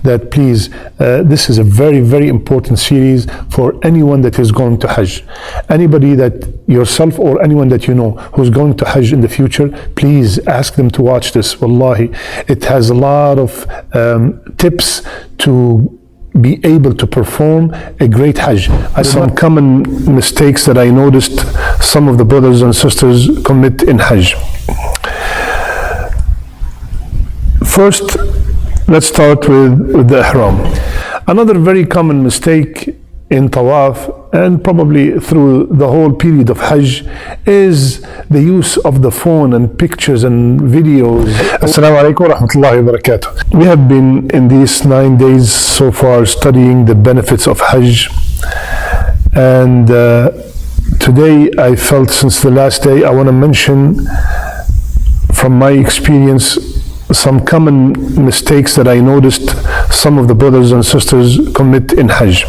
that please, this is a very, very important series for anyone that is going to Hajj. Anybody that yourself or anyone that you know who's going to Hajj in the future, please ask them to watch this. Wallahi, it has a lot of tips to be able to perform a great Hajj. Some common mistakes that I noticed some of the brothers and sisters commit in Hajj. First, let's start with the ihram. Another very common mistake in tawaf and probably through the whole period of Hajj is the use of the phone and pictures and videos. Assalamu alaikum wa rahmatullahi wa barakatuh. We have been in these 9 days so far studying the benefits of Hajj, and today I felt, since the last day, I want to mention from my experience some common mistakes that I noticed some of the brothers and sisters commit in Hajj.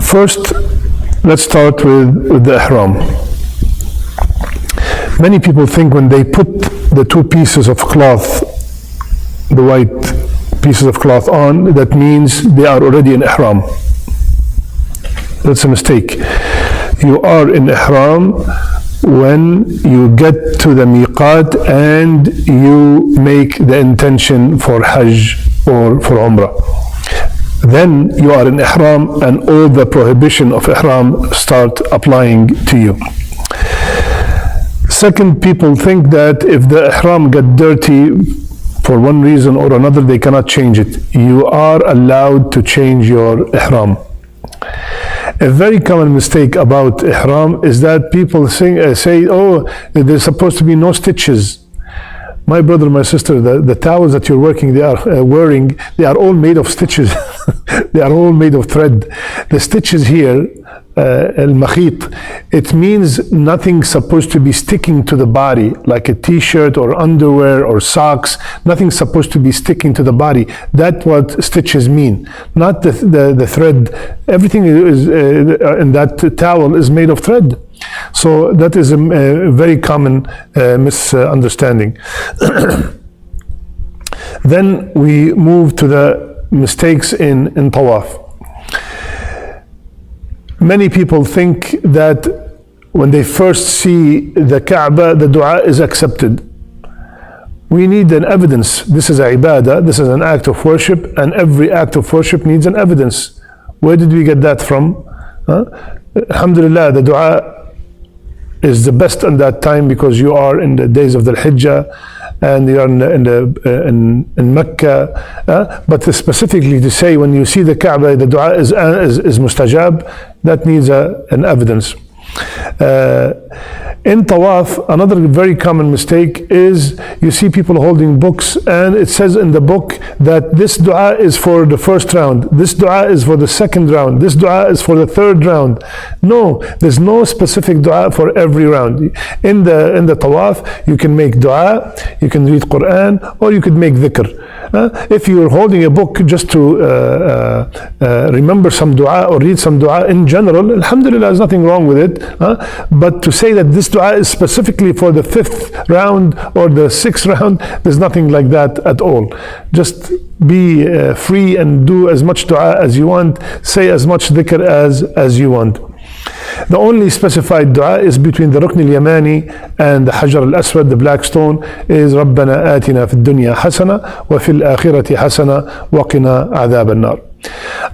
First, let's start with the ihram. Many people think when they put the two pieces of cloth, the white pieces of cloth on, that means they are already in ihram. That's a mistake. You are in ihram when you get to the miqat and you make the intention for Hajj or for Umrah. Then you are in ihram and all the prohibition of ihram start applying to you. Second, people think that if the ihram got dirty for one reason or another, they cannot change it. You are allowed to change your ihram. A very common mistake about ihram is that people say, oh, there's supposed to be no stitches. My brother, my sister, the towels that you're wearing, they are all made of stitches. They are all made of thread. The stitches here, al-makhit, it means nothing supposed to be sticking to the body, like a t-shirt or underwear or socks. Nothing supposed to be sticking to the body. That's what stitches mean, not the thread. Everything is in that towel is made of thread. So that is a very common misunderstanding. Then we move to the mistakes in tawaf. Many people think that when they first see the Kaaba, the dua is accepted. We need an evidence. This is a ibadah, this is an act of worship, and every act of worship needs an evidence. Where did we get that from? Alhamdulillah, the dua is the best in that time because you are in the days of the Hajj and you are in Mecca. But specifically to say when you see the Kaaba, the dua is mustajab, that needs an evidence. In tawaf, another very common mistake is you see people holding books and it says in the book that this dua is for the first round, this dua is for the second round, this dua is for the third round. No, there's no specific dua for every round. In the tawaf, you can make dua, you can read Quran, or you could make dhikr. If you're holding a book just to remember some dua or read some dua in general, alhamdulillah, there's nothing wrong with it. But to say that this dua is specifically for the 5th round or the 6th round, there's nothing like that at all. Just be free and do as much dua as you want, say as much dhikr as you want. The only specified dua is between the Rukn al-Yamani and the Hajar al-Aswad, the black stone, is رَبَّنَا آتِنَا فِي الدُّنْيَا حَسَنَةً وَفِي الْآخِرَةِ حَسَنَةً وَقِنَا عَذَابَ النَّارِ.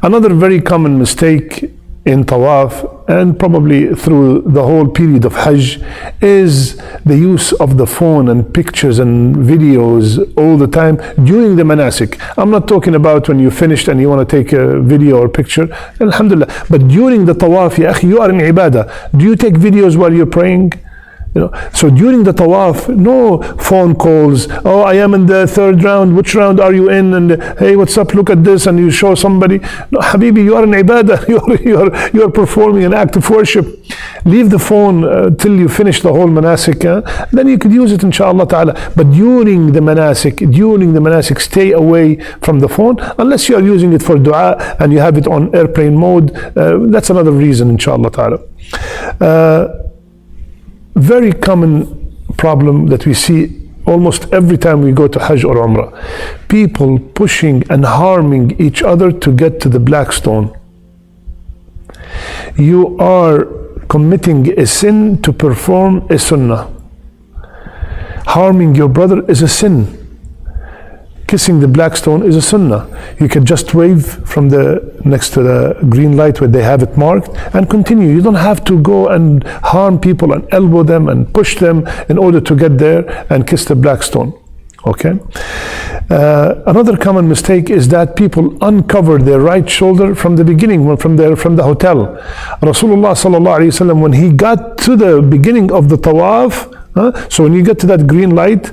Another very common mistake in tawaf and probably through the whole period of Hajj is the use of the phone and pictures and videos all the time during the manasik. I'm not talking about when you finished and you want to take a video or picture, alhamdulillah, but during the tawaf, ya akhi, you are in ibadah. Do you take videos while you're praying? So during the tawaf, no phone calls. Oh, I am in the 3rd round. Which round are you in? And hey, what's up? Look at this, and you show somebody. No, Habibi, you are in ibadah. You are performing an act of worship. Leave the phone till you finish the whole manasik. Then you could use it, inshallah ta'ala. But during the manasik, stay away from the phone unless you are using it for dua and you have it on airplane mode. That's another reason, inshallah ta'ala. Very common problem that we see almost every time we go to Hajj or Umrah. People pushing and harming each other to get to the black stone. You are committing a sin to perform a sunnah. Harming your brother is a sin. Kissing the black stone is a sunnah. You can just wave from the next to the green light where they have it marked and continue. You don't have to go and harm people and elbow them and push them in order to get there and kiss the black stone. Okay. Another common mistake is that people uncover their right shoulder from the beginning, from the hotel. Rasulullah sallallahu alaihi wasallam, when he got to the beginning of the tawaf, so when you get to that green light,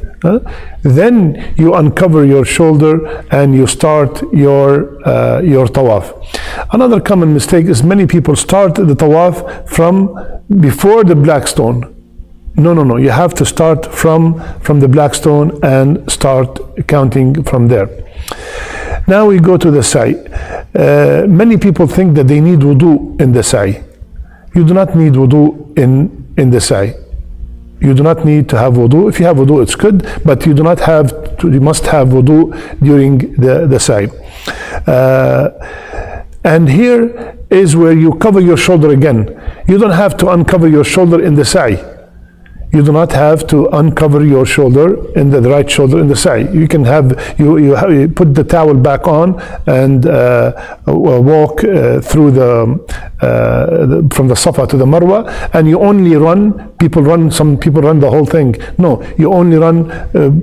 then you uncover your shoulder and you start your tawaf. Another common mistake is many people start the tawaf from before the black stone. No. You have to start from the black stone and start counting from there. Now we go to the sa'i. Many people think that they need wudu in the sa'i. You do not need wudu in the sa'i. You do not need to have wudu. If you have wudu, it's good, but you do not have to, you must have wudu during the sa'i. And here is where you cover your shoulder again. You don't have to uncover your shoulder in the sa'i. You do not have to uncover your shoulder in the right shoulder in the sa'i. You can have you put the towel back on and walk through from the Safa to the Marwa, and you only run. Some people run the whole thing. No, you only run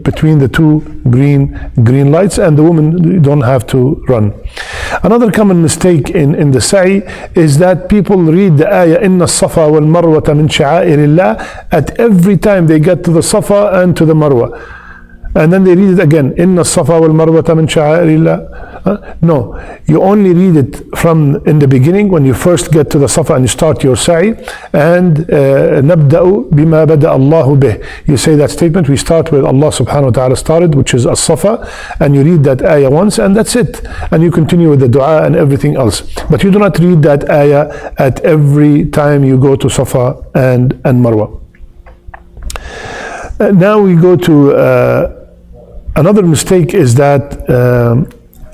between the two green lights, and the women don't have to run. Another common mistake in the sa'i is that people read the ayah "Inna as-Safa wal Marwata min sha'airillah" at every time they get to the Safa and to the Marwa, and then they read it again, "Inna as-Safa wal Marwata min sha'airillah." No, you only read it from in the beginning when you first get to the Safa and you start your sa'i, and نبدأ بما بدأ الله به. You say that statement, we start with Allah subhanahu wa ta'ala started, which is as-Safa, and you read that ayah once and that's it, and you continue with the dua and everything else. But you do not read that ayah at every time you go to Safa and Marwa. Now we go to another mistake is that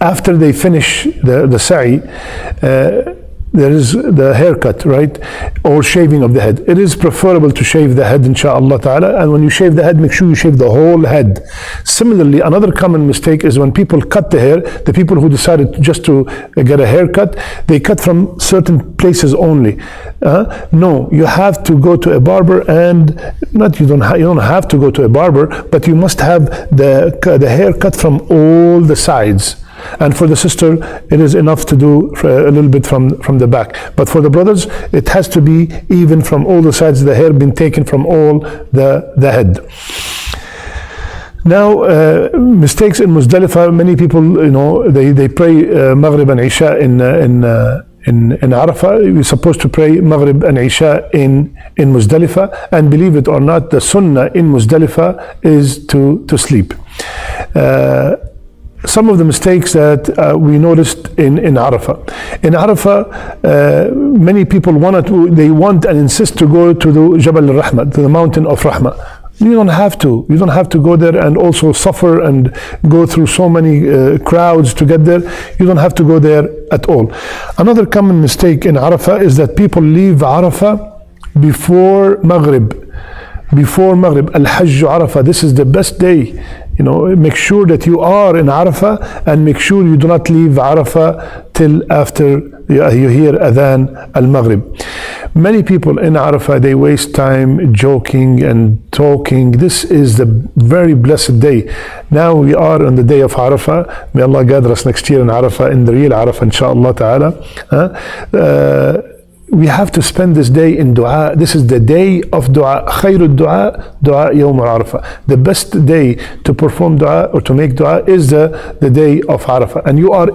after they finish the sa'i, there is the haircut, right? Or shaving of the head. It is preferable to shave the head, inshaAllah ta'ala, and when you shave the head, make sure you shave the whole head. Similarly, another common mistake is when people cut the hair, the people who decided just to get a haircut, they cut from certain places only. No, you have to go to a barber, and you don't have to go to a barber, but you must have the hair cut from all the sides. And for the sister, it is enough to do a little bit from the back. But for the brothers, it has to be even from all the sides, the hair been taken from all the head. Now, mistakes in Muzdalifah, many people, they pray Maghrib and Isha in Arafah. We're supposed to pray Maghrib and Isha in Muzdalifah, and believe it or not, the Sunnah in Muzdalifah is to sleep. Some of the mistakes that we noticed in Arafah. In Arafah, many people want and insist to go to the Jabal al-Rahmah, to the mountain of Rahmah. You don't have to. You don't have to go there and also suffer and go through so many crowds to get there. You don't have to go there at all. Another common mistake in Arafah is that people leave Arafah before Maghrib. Before Maghrib, Al-Hajj Arafah, this is the best day. Make sure that you are in Arafah, and make sure you do not leave Arafah till after you hear Adhan al-Maghrib. Many people in Arafah, they waste time joking and talking. This is the very blessed day. Now we are on the day of Arafah. May Allah gather us next year in Arafah, in the real Arafah, inshaAllah ta'ala. We have to spend this day in dua. This is the day of dua. Khairud dua, dua yawm al-Arafah. The best day to perform dua or to make dua is the day of Arafah. And you are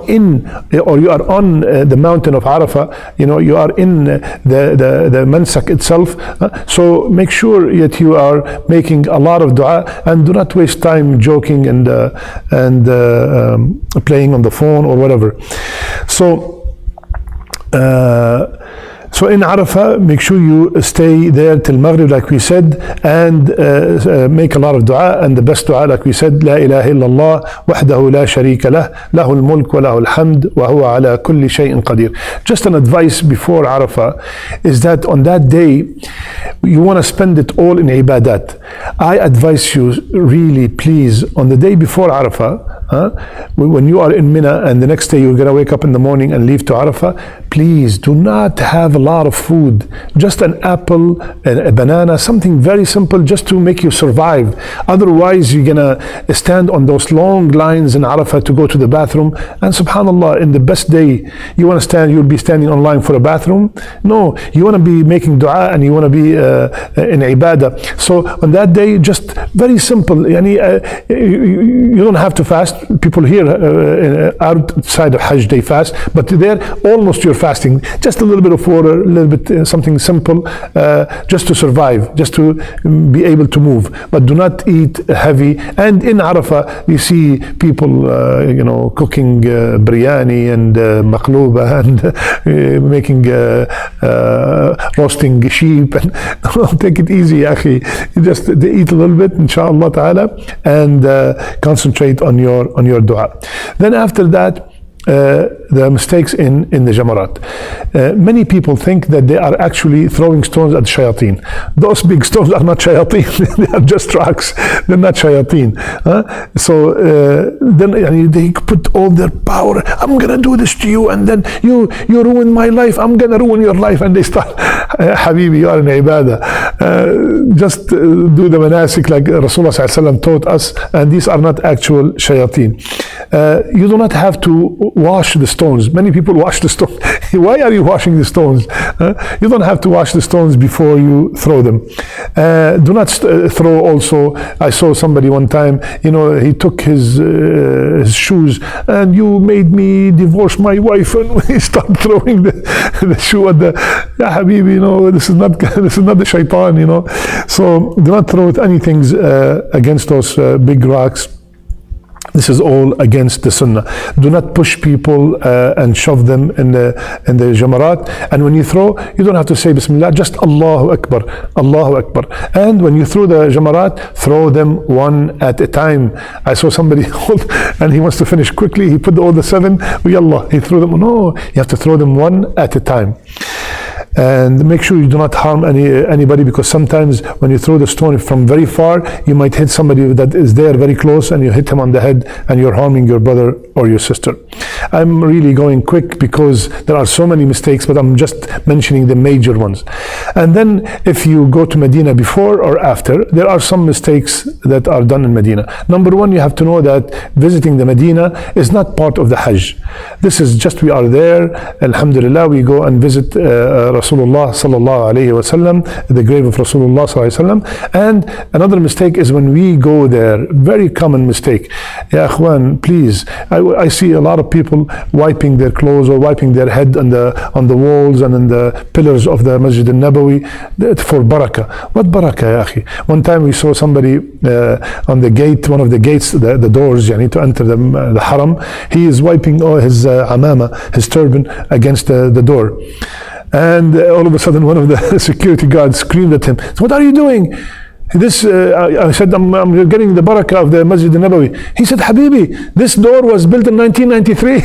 on the mountain of Arafah. You are in the mansak itself. So make sure that you are making a lot of dua, and do not waste time joking and playing on the phone or whatever. So So in Arafah, make sure you stay there till Maghrib, like we said, and make a lot of dua. And the best dua, like we said, La ilaha illallah, wahdahu la sharika lah, lahul mulk wa lahul hamd, wa huwa ala kulli shay'in qadir. Just an advice before Arafah is that on that day, you want to spend it all in ibadat. I advise you, really, please, on the day before Arafah, when you are in Mina and the next day you're going to wake up in the morning and leave to Arafah, please do not have a lot of food. Just an apple, a banana, something very simple just to make you survive. Otherwise, you're going to stand on those long lines in Arafah to go to the bathroom. And subhanAllah, in the best day, you want to stand, you'll be standing online for a bathroom. No, you want to be making dua and you want to be in ibadah. So on that day, just very simple. You don't have to fast. People here outside of Hajj, they fast, but there almost you're fasting. Just a little bit of water, a little bit something simple, just to survive, just to be able to move. But do not eat heavy. And in Arafah, you see people, cooking biryani and maqluba and making roasting sheep. And take it easy, akhi. Just eat a little bit, inshallah ta'ala, and concentrate on your dua. Then after that, the mistakes in the jamarat. Many people think that they are actually throwing stones at shayateen. Those big stones are not shayateen. They are just rocks. They're not shayateen. So then they put all their power. I'm gonna do this to you, and then you ruin my life. I'm gonna ruin your life. And they start, Habibi, you are in ibadah. Just do the manasik like Rasulullah ﷺ taught us, and these are not actual shayateen. You do not have to wash the stones. Many people wash the stones. Why are you washing the stones? You don't have to wash the stones before you throw them. Do not throw also. I saw somebody one time, he took his shoes, and you made me divorce my wife, and he started throwing the shoe at the Habibi, this is not the shaitan, So do not throw anything against those big rocks. This is all against the sunnah. Do not push people and shove them in the jamarat. And when you throw, you don't have to say Bismillah, just Allahu Akbar, Allahu Akbar. And when you throw the jamarat, throw them one at a time. I saw somebody and he wants to finish quickly. He put all the 7, yallah, he threw them. No, you have to throw them one at a time. And make sure you do not harm anybody, because sometimes when you throw the stone from very far, you might hit somebody that is there very close, and you hit him on the head and you're harming your brother or your sister. I'm really going quick because there are so many mistakes, but I'm just mentioning the major ones. And then if you go to Medina before or after, there are some mistakes that are done in Medina. Number one, you have to know that visiting the Medina is not part of the Hajj. This is just, we are there, alhamdulillah, we go and visit Rasulullah sallallahu alayhi wa sallam, the grave of Rasulullah sallallahu alayhi wa sallam. And another mistake is when we go there, very common mistake. Ya akhwan, please, I see a lot of people wiping their clothes or wiping their head on the walls and on the pillars of the Masjid al-Nabawi for barakah. What barakah, ya akhi? One time we saw somebody on the gate, one of the gates, the doors, to enter the haram. He is wiping his amama, his turban, against the door. And all of a sudden, one of the security guards screamed at him, "What are you doing?" I said, I'm getting the barakah of the Masjid al-Nabawi. He said, "Habibi, this door was built in 1993.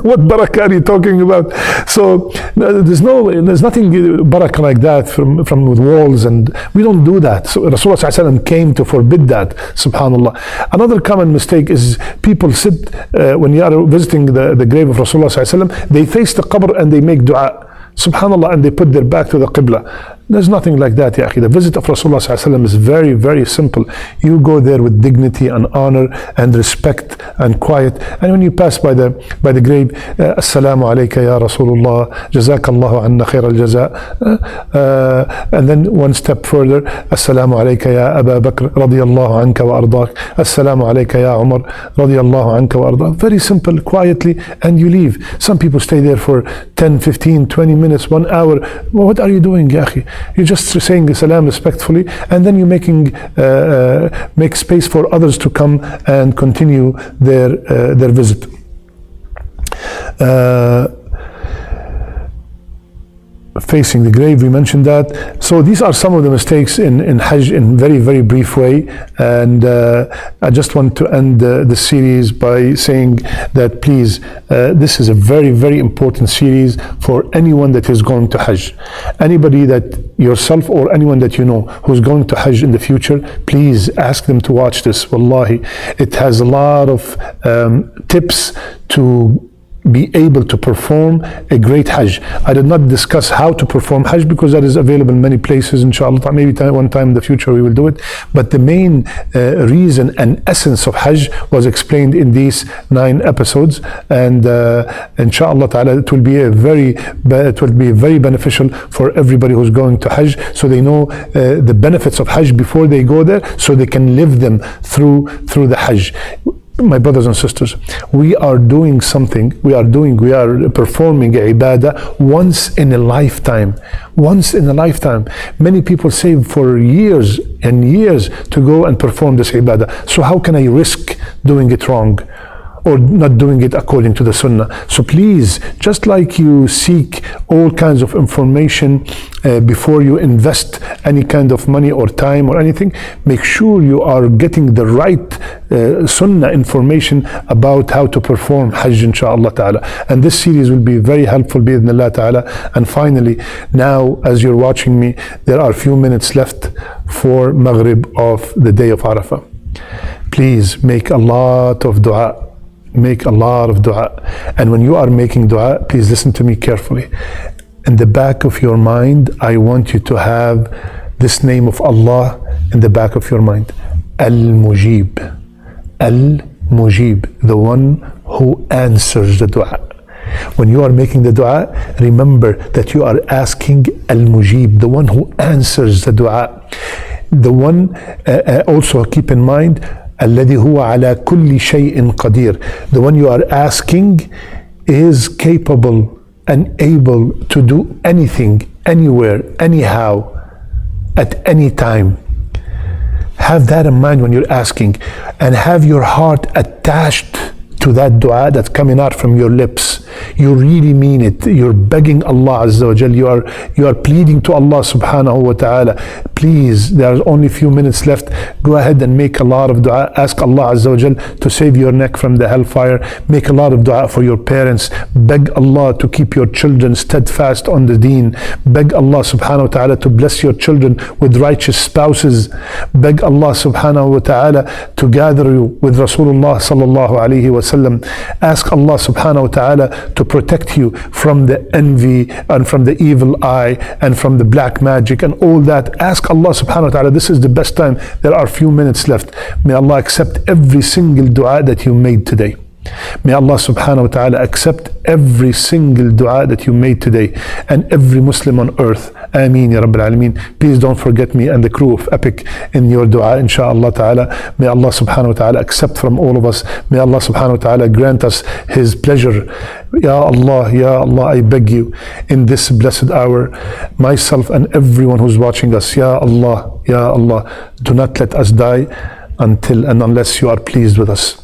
What barakah are you talking about?" So there's nothing barakah like that from with walls, and we don't do that. So Rasulullah ﷺ came to forbid that, subhanallah. Another common mistake is people sit, when you are visiting the grave of Rasulullah ﷺ, they face the qabr and they make dua. Subhanallah, and they put their back to the Qibla. There's nothing like that, ya akhi. The visit of Rasulullah ﷺ is very, very simple. You go there with dignity and honor and respect and quiet. And when you pass by the grave, Assalamu alayka ya Rasulullah, Jazakallahu anna khair al-jaza. And then one step further, Assalamu alayka ya Aba Bakr, radiyallahu anka wa ardak. Assalamu alayka ya Umar, radiyallahu anka wa ardak. Very simple, quietly, and you leave. Some people stay there for 10, 15, 20 minutes, 1 hour. Well, what are you doing, ya akhi? You're just saying the salam respectfully, and then you're make space for others to come and continue their visit. facing the grave, we mentioned that. So these are some of the mistakes in Hajj in very, very brief way. And I just want to end the series by saying that please, this is a very, very important series for anyone that is going to Hajj. Anybody that yourself or anyone that you know who's going to Hajj in the future, please ask them to watch this. Wallahi, it has a lot of tips to be able to perform a great Hajj. I did not discuss how to perform Hajj because that is available in many places, inshallah. Maybe one time in the future we will do it. But the main reason and essence of Hajj was explained in these 9 episodes. And inshallah ta'ala, it will be very beneficial for everybody who's going to Hajj, so they know the benefits of Hajj before they go there, so they can live them through the Hajj. My brothers and sisters, we are doing something, we are performing ibadah once in a lifetime. Once in a lifetime. Many people save for years and years to go and perform this ibadah. So how can I risk doing it wrong or not doing it according to the sunnah? So please, just like you seek all kinds of information before you invest any kind of money or time or anything, make sure you are getting the right sunnah information about how to perform Hajj, inshallah ta'ala. And this series will be very helpful, bi'idhnillah ta'ala. And finally, now as you're watching me, there are a few minutes left for Maghrib of the day of Arafah. Please make a lot of dua. Make a lot of dua. And when you are making dua, please listen to me carefully. In the back of your mind, I want you to have this name of Allah in the back of your mind. Al-Mujib. Al-Mujib, the one who answers the dua. When you are making the dua, remember that you are asking Al-Mujib, the one who answers the dua. The one, also keep in mind, الذي هو على كل شيء قدير. The one you are asking is capable and able to do anything, anywhere, anyhow, at any time. Have that in mind when you're asking, and have your heart attached to that dua that's coming out from your lips. You really mean it. You're begging Allah Azza wa Jal. You are pleading to Allah subhanahu wa ta'ala. Please, there's only a few minutes left. Go ahead and make a lot of dua. Ask Allah Azza wa Jal to save your neck from the hellfire. Make a lot of dua for your parents. Beg Allah to keep your children steadfast on the deen. Beg Allah subhanahu wa ta'ala to bless your children with righteous spouses. Beg Allah subhanahu wa ta'ala to gather you with Rasulullah sallallahu alayhi wa sallam. Ask Allah subhanahu wa ta'ala to protect you from the envy and from the evil eye and from the black magic and all that. Ask Allah subhanahu wa ta'ala. This is the best time. There are few minutes left. May Allah accept every single dua that you made today. May Allah subhanahu wa ta'ala accept every single dua that you made today, and every Muslim on earth. Ameen ya Rabbil Alameen. Please don't forget me and the crew of Epic in your dua, inshallah ta'ala. May Allah subhanahu wa ta'ala accept from all of us. May Allah subhanahu wa ta'ala grant us His pleasure. Ya Allah, I beg you in this blessed hour, myself and everyone who's watching us, Ya Allah, do not let us die until and unless you are pleased with us.